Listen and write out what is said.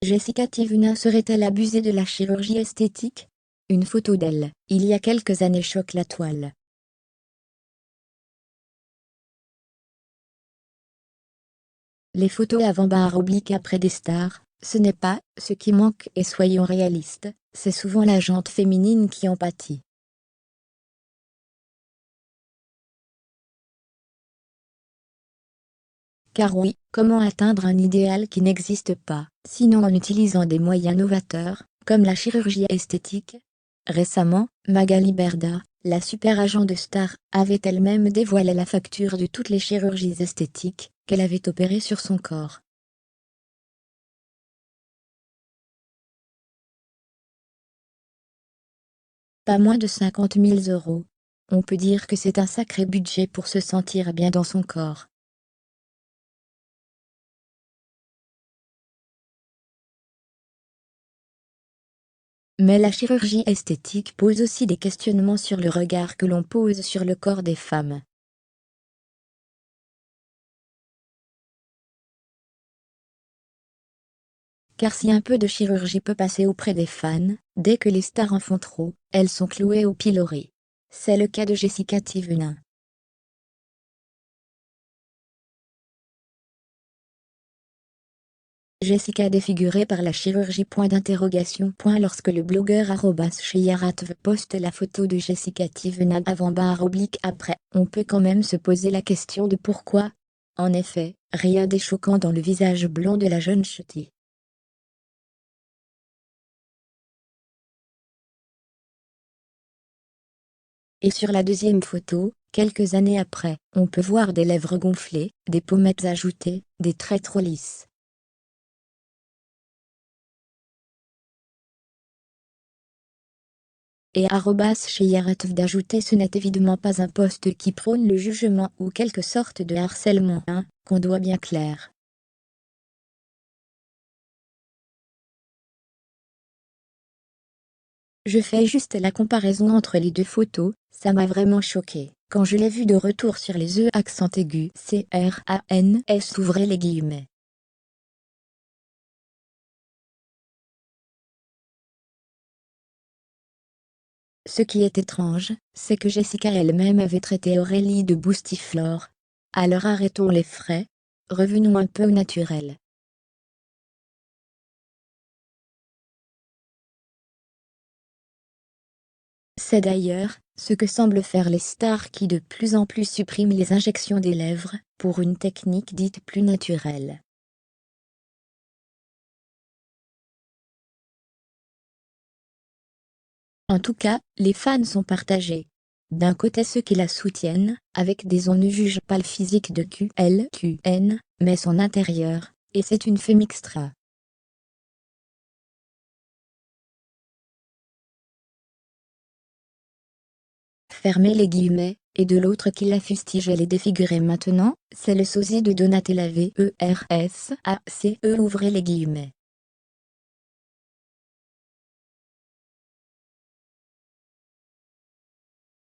Jessica Tivuna serait-elle abusée de la chirurgie esthétique? Une photo d'elle, il y a quelques années choque la toile. Les photos avant/après des stars, ce n'est pas ce qui manque et soyons réalistes, c'est souvent la jante féminine qui en pâtit. Car oui, comment atteindre un idéal qui n'existe pas, sinon en utilisant des moyens novateurs, comme la chirurgie esthétique? Récemment, Magali Berda, la super agent de stars, avait elle-même dévoilé la facture de toutes les chirurgies esthétiques qu'elle avait opérées sur son corps. Pas moins de 50 000 euros. On peut dire que c'est un sacré budget pour se sentir bien dans son corps. Mais la chirurgie esthétique pose aussi des questionnements sur le regard que l'on pose sur le corps des femmes. Car si un peu de chirurgie peut passer auprès des fans, dès que les stars en font trop, elles sont clouées au pilori. C'est le cas de Jessica Tivuna. Jessica défigurée par la chirurgie ? Lorsque le blogueur @cheyaratv poste la photo de Jessica Tivuna avant/après, on peut quand même se poser la question de pourquoi. En effet, rien n'est choquant dans le visage blond de la jeune ch'ti. Et sur la deuxième photo, quelques années après, on peut voir des lèvres gonflées, des pommettes ajoutées, des traits trop lisses. Et chez Yaratov d'ajouter ce n'est évidemment pas un poste qui prône le jugement ou quelque sorte de harcèlement, hein, qu'on doit bien clair. Je fais juste la comparaison entre les deux photos, ça m'a vraiment choqué, quand je l'ai vu de retour sur les accent aigu CRANS ouvrez les guillemets. Ce qui est étrange, c'est que Jessica elle-même avait traité Aurélie de boostiflore. Alors arrêtons les frais, revenons un peu au naturel. C'est d'ailleurs ce que semblent faire les stars qui de plus en plus suppriment les injections des lèvres, pour une technique dite plus naturelle. En tout cas, les fans sont partagés. D'un côté ceux qui la soutiennent, avec des on ne juge pas le physique de QLQN, mais son intérieur, et c'est une femme extra. Fermez les guillemets, et de l'autre qui la fustige et les défigurer maintenant, c'est le sosie de Donatella VERSACE ouvrez les guillemets.